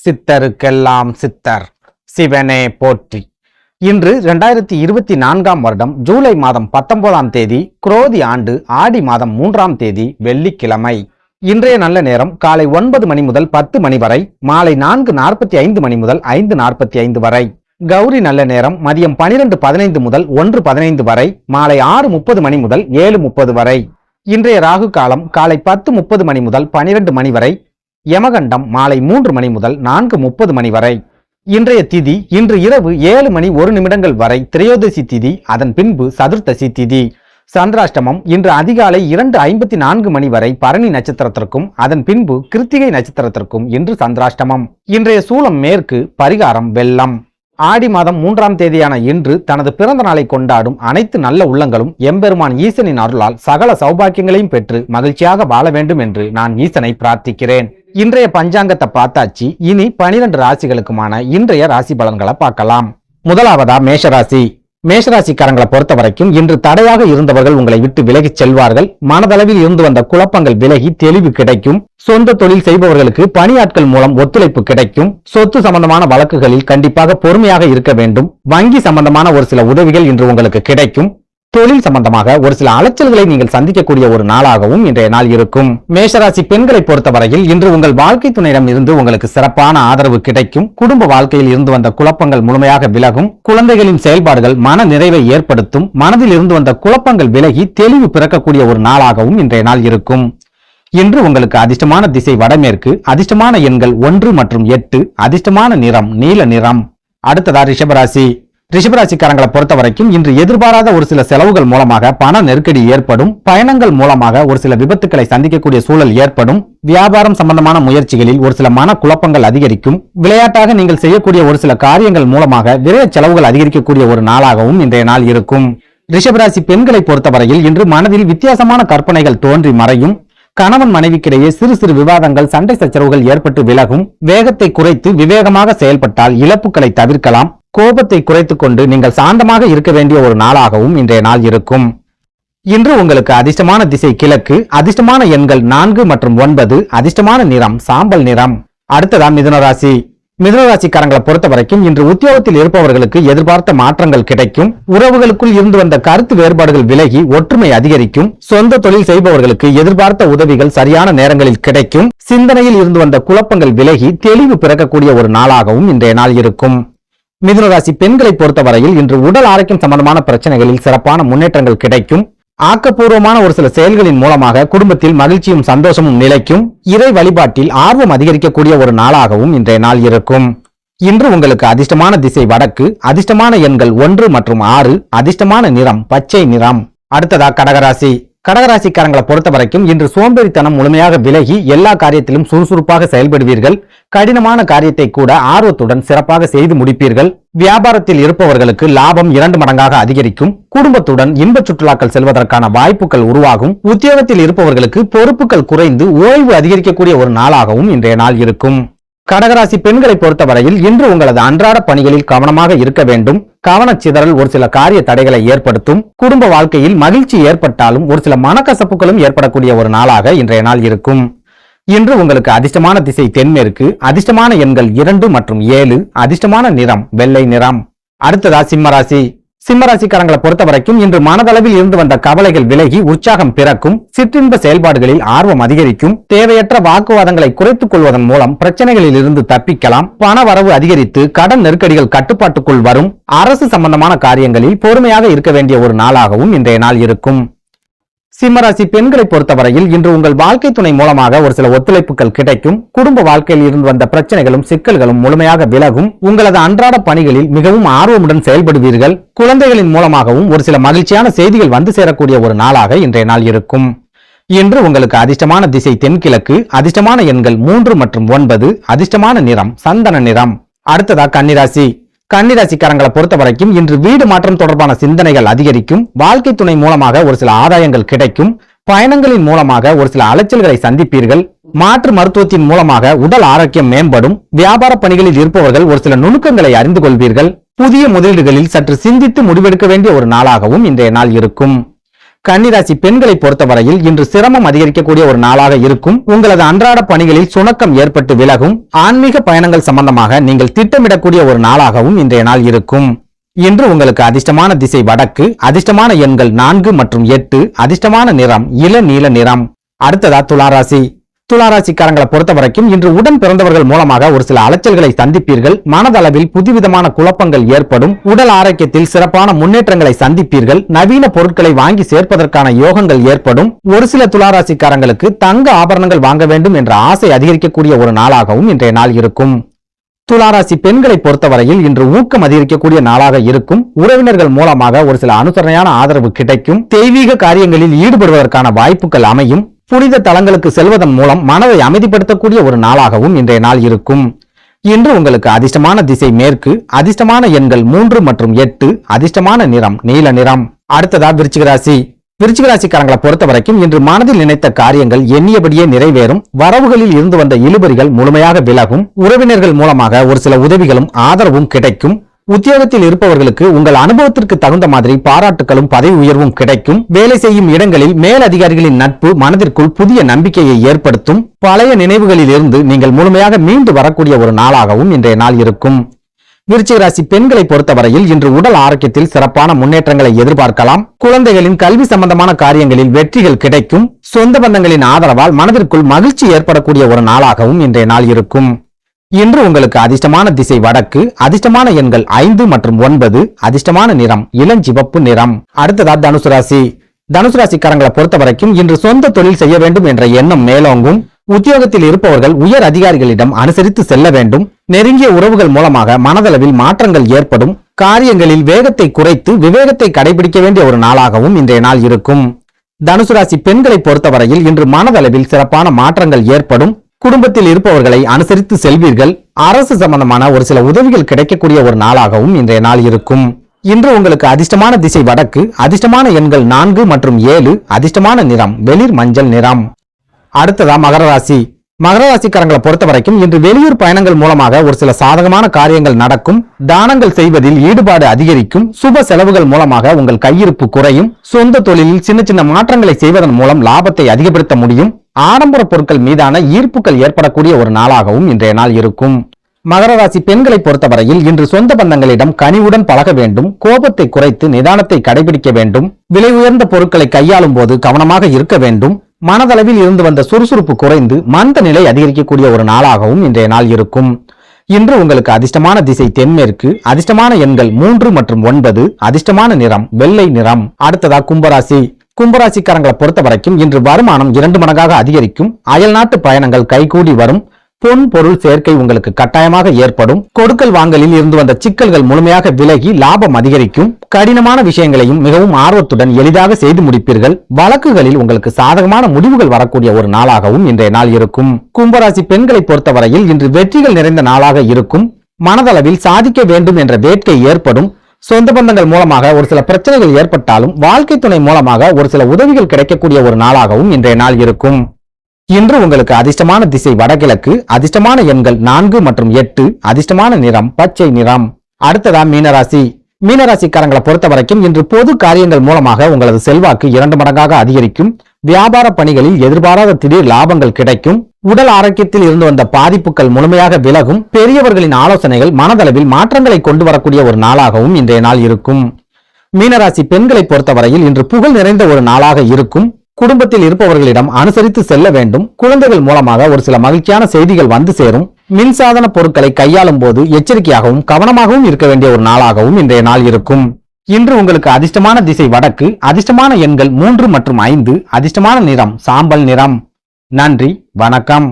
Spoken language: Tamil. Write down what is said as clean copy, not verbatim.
சித்தருக்கெல்லாம் சித்தர் சிவனே போற்றி. இன்று 2024 வருடம் ஜூலை மாதம் 19ஆம் தேதி குரோதி ஆண்டு ஆடி மாதம் 3ஆம் தேதி வெள்ளிக்கிழமை. இன்றைய நல்ல நேரம் காலை 9 மணி முதல் 10 மணி வரை, மாலை 4:45 மணி முதல் 5:45 வரை. கௌரி நல்ல நேரம் மதியம் 12:15 முதல் 1:15 வரை, மாலை 6:30 மணி முதல் 7:30 வரை. இன்றைய ராகு காலம் காலை 10:30 மணி முதல் 12 மணி வரை, யமகண்டம் மாலை 3 மணி முதல் 4:30 மணி வரை. இன்றைய திதி இன்று இரவு 7 மணி 1 நிமிடங்கள் வரை திரையோதசி திதி, அதன் பின்பு சதுர்த்தசி திதி. சந்திராஷ்டமம் இன்று அதிகாலை 2:54 மணி வரை பரணி நட்சத்திரத்திற்கும், அதன் பின்பு கிருத்திகை நட்சத்திரத்திற்கும் இன்று சந்திராஷ்டமம். இன்றைய சூலம் மேற்கு, பரிகாரம் வெள்ளம். ஆடி மாதம் 3ஆம் தேதியான இன்று தனது பிறந்த நாளை கொண்டாடும் அனைத்து நல்ல உள்ளங்களும் எம்பெருமான் ஈசனின் அருளால் சகல சௌபாக்கியங்களையும் பெற்று மகிழ்ச்சியாக வாழ வேண்டும் என்று நான் ஈசனை பிரார்த்திக்கிறேன். இன்றைய பஞ்சாங்கத்தை பார்த்தாச்சு. இனி 12 ராசிகளுக்குமான இன்றைய ராசி பலன்களை பார்க்கலாம். முதலாவதா மேஷராசி. மேஷராசிக்காரங்களை பொறுத்த வரைக்கும் இன்று தடையாக இருந்தவர்கள் உங்களை விட்டு விலகிச் செல்வார்கள். மனதளவில் இருந்து வந்த குழப்பங்கள் விலகி தெளிவு கிடைக்கும். சொந்த தொழில் செய்பவர்களுக்கு பணியாட்கள் மூலம் ஒத்துழைப்பு கிடைக்கும். சொத்து சம்பந்தமான வழக்குகளில் கண்டிப்பாக பொறுமையாக இருக்க வேண்டும். வங்கி சம்பந்தமான ஒரு சில உதவிகள் இன்று உங்களுக்கு கிடைக்கும். தொழில் சம்பந்தமாக ஒரு சில அலைச்சல்களை நீங்கள் சந்திக்கக்கூடிய ஒரு நாளாகவும் இன்றைய நாள் இருக்கும். மேஷராசி பெண்களை பொறுத்தவரையில் இன்று உங்கள் வாழ்க்கை துணையிடம் இருந்து உங்களுக்கு சிறப்பான ஆதரவு கிடைக்கும். குடும்ப வாழ்க்கையில் இருந்து வந்த குழப்பங்கள் முழுமையாக விலகும். குழந்தைகளின் செயல்பாடுகள் மன நிறைவை ஏற்படுத்தும். மனதில் இருந்து வந்த குழப்பங்கள் விலகி தெளிவு பிறக்கக்கூடிய ஒரு நாளாகவும் இன்றைய நாள் இருக்கும். இன்று உங்களுக்கு அதிர்ஷ்டமான திசை வடமேற்கு, அதிர்ஷ்டமான எண்கள் 1 மற்றும் 8, அதிர்ஷ்டமான நிறம் நீல நிறம். அடுத்ததா ரிஷபராசி. ரிஷபராசிக்காரங்களை பொறுத்த வரைக்கும் இன்று எதிர்பாராத ஒரு சில செலவுகள் மூலமாக பண நெருக்கடி ஏற்படும். பயணங்கள் மூலமாக ஒரு சில விபத்துக்களை சந்திக்கக்கூடிய சூழல் ஏற்படும். வியாபாரம் சம்பந்தமான முயற்சிகளில் ஒரு சில மன குழப்பங்கள் அதிகரிக்கும். விளையாட்டாக நீங்கள் செய்யக்கூடிய ஒரு சில காரியங்கள் மூலமாக விரைய செலவுகள் அதிகரிக்கக்கூடிய ஒரு நாளாகவும் இன்றைய நாள் இருக்கும். ரிஷபராசி பெண்களை பொறுத்தவரையில் இன்று மனதில் வித்தியாசமான கற்பனைகள் தோன்றி மறையும். கணவன் மனைவிக்கிடையே சிறு சிறு விவாதங்கள், சண்டை சச்சரவுகள் ஏற்பட்டு விலகும். வேகத்தை குறைத்து விவேகமாக செயல்பட்டால் இழப்புகளை தவிர்க்கலாம். கோபத்தை குறைத்துக் கொண்டு நீங்கள் சாந்தமாக இருக்க வேண்டிய ஒரு நாளாகவும் இன்றைய நாள் இருக்கும். இன்று உங்களுக்கு அதிர்ஷ்டமான திசை கிழக்கு, அதிர்ஷ்டமான எண்கள் 4 மற்றும் 9, அதிர்ஷ்டமான நிறம் சாம்பல் நிறம். அடுத்ததா மிதுனராசி. மிதுனராசிக்காரங்களை பொறுத்த வரைக்கும் இன்று உத்தியோகத்தில் இருப்பவர்களுக்கு எதிர்பார்த்த மாற்றங்கள் கிடைக்கும். உறவுகளுக்குள் இருந்து வந்த கருத்து வேறுபாடுகள் விலகி ஒற்றுமை அதிகரிக்கும். சொந்த தொழில் செய்பவர்களுக்கு எதிர்பார்த்த உதவிகள் சரியான நேரங்களில் கிடைக்கும். சிந்தனையில் இருந்து வந்த குழப்பங்கள் விலகி தெளிவு பிறக்கக்கூடிய ஒரு நாளாகவும் இன்றைய நாள் இருக்கும். மிதுனராசி பெண்களை பொறுத்தவரையில் இன்று உடல் ஆரோக்கியம் சம்பந்தமான பிரச்சனைகளில் சிறப்பான முன்னேற்றங்கள் கிடைக்கும். ஆக்கப்பூர்வமான ஒரு சில செயல்களின் மூலமாக குடும்பத்தில் மகிழ்ச்சியும் சந்தோஷமும் நிலைக்கும். இறை வழிபாட்டில் ஆர்வம் அதிகரிக்கக்கூடிய ஒரு நாளாகவும் இன்றைய நாள் இருக்கும். இன்று உங்களுக்கு அதிர்ஷ்டமான திசை வடக்கு, அதிர்ஷ்டமான எண்கள் 1 மற்றும் 6, அதிர்ஷ்டமான நிறம் பச்சை நிறம். அடுத்ததா கடகராசி. கடகராசிக்காரங்களை பொறுத்த வரைக்கும் இன்று சோம்பேறித்தனம் முழுமையாக விலகி எல்லா காரியத்திலும் சுறுசுறுப்பாக செயல்படுவீர்கள். கடினமான காரியத்தை கூட ஆர்வத்துடன் சிறப்பாக செய்து முடிப்பீர்கள். வியாபாரத்தில் இருப்பவர்களுக்கு லாபம் 2 மடங்காக அதிகரிக்கும். குடும்பத்துடன் இன்ப சுற்றுலாக்கள் செல்வதற்கான வாய்ப்புகள் உருவாகும். உத்தியோகத்தில் இருப்பவர்களுக்கு பொறுப்புகள் குறைந்து ஓய்வு அதிகரிக்கக்கூடிய ஒரு நாளாகவும் இன்றைய நாள் இருக்கும். கடகராசி பெண்களை பொறுத்தவரையில் இன்று உங்களது அன்றாட பணிகளில் கவனமாக இருக்க வேண்டும். கவனச்சிதறல் ஒரு சில காரிய தடைகளை ஏற்படுத்தும். குடும்ப வாழ்க்கையில் மகிழ்ச்சி ஏற்பட்டாலும் ஒரு சில மனக்கசப்புகளும் ஏற்படக்கூடிய ஒரு நாளாக இன்றைய நாள் இருக்கும். இன்று உங்களுக்கு அதிர்ஷ்டமான திசை தென்மேற்கு, அதிர்ஷ்டமான எண்கள் 2 மற்றும் 7, அதிர்ஷ்டமான நிறம் வெள்ளை நிறம். அடுத்ததா சிம்மராசி. சிம்மராசிக்காரங்களை பொறுத்த வரைக்கும் இன்று மனதளவில் இருந்து வந்த கவலைகள் விலகி உற்சாகம் பிறக்கும். சிற்றின்ப செயல்பாடுகளில் ஆர்வம் அதிகரிக்கும். தேவையற்ற வாக்குவாதங்களை குறைத்துக் கொள்வதன் மூலம் பிரச்சனைகளில் இருந்து தப்பிக்கலாம். பண வரவு அதிகரித்து கடன் நெருக்கடிகள் கட்டுப்பாட்டுக்குள் வரும். அரசு சம்பந்தமான காரியங்களில் பொறுமையாக இருக்க வேண்டிய ஒரு நாளாகவும் இன்றைய நாள் இருக்கும். சிம்மராசி பெண்களை பொறுத்தவரையில் இன்று உங்கள் வாழ்க்கை துணை மூலமாக ஒரு சில ஒத்துழைப்புகள் கிடைக்கும். குடும்ப வாழ்க்கையில் இருந்து வந்த பிரச்சனைகளும் சிக்கல்களும் முழுமையாக விலகும். உங்களது அன்றாட பணிகளில் மிகவும் ஆர்வமுடன் செயல்படுவீர்கள். குழந்தைகளின் மூலமாகவும் ஒரு சில மகிழ்ச்சியான செய்திகள் வந்து சேரக்கூடிய ஒரு நாளாக இன்றைய நாள் இருக்கும். இன்று உங்களுக்கு அதிர்ஷ்டமான திசை தென்கிழக்கு, அதிர்ஷ்டமான எண்கள் 3 மற்றும் 9, அதிர்ஷ்டமான நிறம் சந்தன நிறம். அடுத்ததா கன்னிராசி. கன்னிராசிக்காரங்களை பொறுத்த வரைக்கும் இன்று வீடு மாற்றம் தொடர்பான சிந்தனைகள் அதிகரிக்கும். வாழ்க்கை துணை மூலமாக ஒரு சில ஆதாயங்கள் கிடைக்கும். பயணங்களின் மூலமாக ஒரு சில அலைச்சல்களை சந்திப்பீர்கள். மாற்று மருத்துவத்தின் மூலமாக உடல் ஆரோக்கியம் மேம்படும். வியாபார பணிகளில் இருப்பவர்கள் ஒரு சில நுணுக்கங்களை அறிந்து கொள்வீர்கள். புதிய முதலீடுகளில் சற்று சிந்தித்து முடிவெடுக்க வேண்டிய ஒரு நாளாகவும் இன்றைய நாள் இருக்கும். கன்னிராசி பெண்களை பொறுத்தவரையில் இன்று சிரமம் அதிகரிக்கக்கூடிய ஒரு நாளாக இருக்கும். உங்களது அன்றாட பணிகளில் சுணக்கம் ஏற்பட்டு விலகும். ஆன்மீக பயணங்கள் சம்பந்தமாக நீங்கள் திட்டமிடக்கூடிய ஒரு நாளாகவும் இன்றைய நாள் இருக்கும். இன்று உங்களுக்கு அதிர்ஷ்டமான திசை வடக்கு, அதிர்ஷ்டமான எண்கள் 4 மற்றும் 8, அதிர்ஷ்டமான நிறம் இளநீல நிறம். அடுத்ததா துளாராசி. துளாராசிக்காரங்களை பொறுத்த வரைக்கும் இன்று உடன் பிறந்தவர்கள் மூலமாக ஒரு சில அலைச்சல்களை சந்திப்பீர்கள். மனதளவில் புதுவிதமான குழப்பங்கள் ஏற்படும். உடல் ஆரோக்கியத்தில் சிறப்பான முன்னேற்றங்களை சந்திப்பீர்கள். நவீன பொருட்களை வாங்கி சேர்ப்பதற்கான யோகங்கள் ஏற்படும். ஒரு சில துளாராசிக்காரங்களுக்கு தங்க ஆபரணங்கள் வாங்க வேண்டும் என்ற ஆசை அதிகரிக்கக்கூடிய ஒரு நாளாகவும் இன்றைய நாள் இருக்கும். துளாராசி பெண்களை பொறுத்தவரையில் இன்று ஊக்கம் அதிகரிக்கக்கூடிய நாளாக இருக்கும். உறவினர்கள் மூலமாக ஒரு சில அனுசரணையான ஆதரவு கிடைக்கும். தெய்வீக காரியங்களில் ஈடுபடுவதற்கான வாய்ப்புகள் அமையும். புனித தலங்களுக்கு செல்வதன் மூலம் மனதை அமைதிப்படுத்தக்கூடிய ஒரு நாளாகவும் இன்றைய நாள் இருக்கும். இன்று உங்களுக்கு அதிர்ஷ்டமான திசை மேற்கு, அதிர்ஷ்டமான எண்கள் 3 மற்றும் 8, அதிர்ஷ்டமான நிறம் நீல நிறம். அடுத்ததா விருச்சிகராசி. விருச்சிகராசிக்காரங்களை பொறுத்த வரைக்கும் இன்று மனதில் நினைத்த காரியங்கள் எண்ணியபடியே நிறைவேறும். வரவுகளில் இருந்து வந்த இழுபறிகள் முழுமையாக விலகும். உறவினர்கள் மூலமாக ஒரு சில உதவிகளும் ஆதரவும் கிடைக்கும். உத்தியோகத்தில் இருப்பவர்களுக்கு உங்கள் அனுபவத்திற்கு தகுந்த மாதிரி பாராட்டுகளும் பதவி உயர்வும் கிடைக்கும். வேலை செய்யும் இடங்களில் மேலதிகாரிகளின் நட்பு மனதிற்குள் புதிய நம்பிக்கையை ஏற்படுத்தும். பழைய நினைவுகளில் இருந்து நீங்கள் முழுமையாக மீண்டு வரக்கூடிய ஒரு நாளாகவும் இன்றைய நாள் இருக்கும். விருச்சிகராசி பெண்களை பொறுத்தவரையில் இன்று உடல் ஆரோக்கியத்தில் சிறப்பான முன்னேற்றங்களை எதிர்பார்க்கலாம். குழந்தைகளின் கல்வி சம்பந்தமான காரியங்களில் வெற்றிகள் கிடைக்கும். சொந்த பந்தங்களின் ஆதரவால் மனதிற்குள் மகிழ்ச்சி ஏற்படக்கூடிய ஒரு நாளாகவும் இன்றைய நாள் இருக்கும். இன்று உங்களுக்கு அதிர்ஷ்டமான திசை வடக்கு, அதிர்ஷ்டமான எண்கள் 5 மற்றும் 9, அதிர்ஷ்டமான நிறம் இளஞ்சிவப்பு நிறம். அடுத்ததா தனுசு ராசி. தனுசு ராசிக்காரங்களை பொறுத்த வரைக்கும் இன்று சொந்த தொழில் செய்ய வேண்டும் என்ற எண்ணம் மேலோங்கும். உத்தியோகத்தில் இருப்பவர்கள் உயர் அதிகாரிகளிடம் அனுசரித்து செல்ல வேண்டும். நெருங்கிய உறவுகள் மூலமாக மனதளவில் மாற்றங்கள் ஏற்படும். காரியங்களில் வேகத்தை குறைத்து விவேகத்தை கடைபிடிக்க வேண்டிய ஒரு நாளாகவும் இன்றைய நாள் இருக்கும். தனுசு ராசி பெண்களை பொறுத்தவரையில் இன்று மனதளவில் சிறப்பான மாற்றங்கள் ஏற்படும். குடும்பத்தில் இருப்பவர்களை அனுசரித்து செல்வீர்கள். அரசு சம்பந்தமான ஒரு சில உதவிகள் கிடைக்கக்கூடிய ஒரு நாளாகவும் இன்றைய நாள் இருக்கும். இன்று உங்களுக்கு அதிர்ஷ்டமான திசை வடக்கு, அதிர்ஷ்டமான எண்கள் 4 மற்றும் 7, அதிர்ஷ்டமான நிறம் வெளிர் மஞ்சள் நிறம். அடுத்ததா மகர ராசி. மகர ராசிக்காரங்களை பொறுத்த வரைக்கும் இன்று வெளியூர் பயணங்கள் மூலமாக ஒரு சில சாதகமான காரியங்கள் நடக்கும். தானங்கள் செய்வதில் ஈடுபாடு அதிகரிக்கும். சுப செலவுகள் மூலமாக உங்கள் கையிருப்பு குறையும். சொந்த தொழிலில் சின்ன சின்ன மாற்றங்களை செய்வதன் மூலம் லாபத்தை அதிகப்படுத்த முடியும். ஆடம்பர பொருட்கள் மீதான ஈர்ப்புகள் ஏற்படக்கூடிய ஒரு நாளாகவும் இன்றைய நாள் இருக்கும். மகர ராசி பெண்களை பொறுத்தவரையில் இன்று சொந்த பந்தங்களிடம் கனிவுடன் பழக வேண்டும். கோபத்தை குறைத்து நிதானத்தை கடைபிடிக்க வேண்டும். விலை உயர்ந்த பொருட்களை கையாளும் போது கவனமாக இருக்க வேண்டும். மனதளவில் இருந்து வந்த சுறுசுறுப்பு குறைந்து மந்த நிலை அதிகரிக்கக்கூடிய ஒரு நாளாகவும் இன்றைய நாள் இருக்கும். இன்று உங்களுக்கு அதிர்ஷ்டமான திசை தென்மேற்கு, அதிர்ஷ்டமான எண்கள் 3 மற்றும் 9, அதிர்ஷ்டமான நிறம் வெள்ளை நிறம். அடுத்ததா கும்பராசி. கும்பராசிக்காரங்களை பொறுத்த வரைக்கும் இன்று வருமானம் 2 மடங்காக அதிகரிக்கும். அயல்நாட்டு பயணங்கள் கைகூடி வரும். பொன் பொருள் சேர்க்கை உங்களுக்கு கட்டாயமாக ஏற்படும். கொடுக்கல் வாங்கலில் இருந்து வந்த சிக்கல்கள் முழுமையாக விலகி லாபம் அதிகரிக்கும். கடினமான விஷயங்களையும் மிகவும் ஆர்வத்துடன் எளிதாக செய்து முடிப்பீர்கள். வழக்குகளில் உங்களுக்கு சாதகமான முடிவுகள் வரக்கூடிய ஒரு நாளாகவும் இன்றைய நாள் இருக்கும். கும்பராசி பெண்களை பொறுத்தவரையில் இன்று வெற்றிகள் நிறைந்த நாளாக இருக்கும். மனதளவில் சாதிக்க வேண்டும் என்ற வேட்கை ஏற்படும். சொந்த பந்தங்கள் மூலமாக ஒரு சில பிரச்சனைகள் ஏற்பட்டாலும் வாழ்க்கை துணை மூலமாக ஒரு சில உதவிகள் கிடைக்கக்கூடிய ஒரு நாளாகவும் இன்றைய நாள் இருக்கும். இன்று உங்களுக்கு அதிர்ஷ்டமான திசை வடகிழக்கு, அதிர்ஷ்டமான எண்கள் 4 மற்றும் 8, அதிர்ஷ்டமான நிறம் பச்சை நிறம். அடுத்ததா மீனராசி. மீனராசிக்காரங்களை பொறுத்த வரைக்கும் இன்று பொது காரியங்கள் மூலமாக உங்களது செல்வாக்கு 2 மடங்காக அதிகரிக்கும். வியாபார பணிகளில் எதிர்பாராத திடீர் லாபங்கள் கிடைக்கும். உடல் ஆரோக்கியத்தில் இருந்து வந்த பாதிப்புகள் முழுமையாக விலகும். பெரியவர்களின் ஆலோசனைகள் மனதளவில் மாற்றங்களை கொண்டு வரக்கூடிய ஒரு நாளாகவும் இன்றைய நாள் இருக்கும். மீனராசி பெண்களை பொறுத்தவரையில் இன்று புகழ் நிறைந்த ஒரு நாளாக இருக்கும். குடும்பத்தில் இருப்பவர்களிடம் அனுசரித்து செல்ல வேண்டும். குழந்தைகள் மூலமாக ஒரு சில மகிழ்ச்சியான செய்திகள் வந்து சேரும். மின்சாதன பொருட்களை கையாளும் போது எச்சரிக்கையாகவும் கவனமாகவும் இருக்க வேண்டிய ஒரு நாளாகவும் இன்றைய நாள் இருக்கும். இன்று உங்களுக்கு அதிர்ஷ்டமான திசை வடக்கு, அதிர்ஷ்டமான எண்கள் 3 மற்றும் 5, அதிர்ஷ்டமான நிறம் சாம்பல் நிறம். நன்றி, வணக்கம்.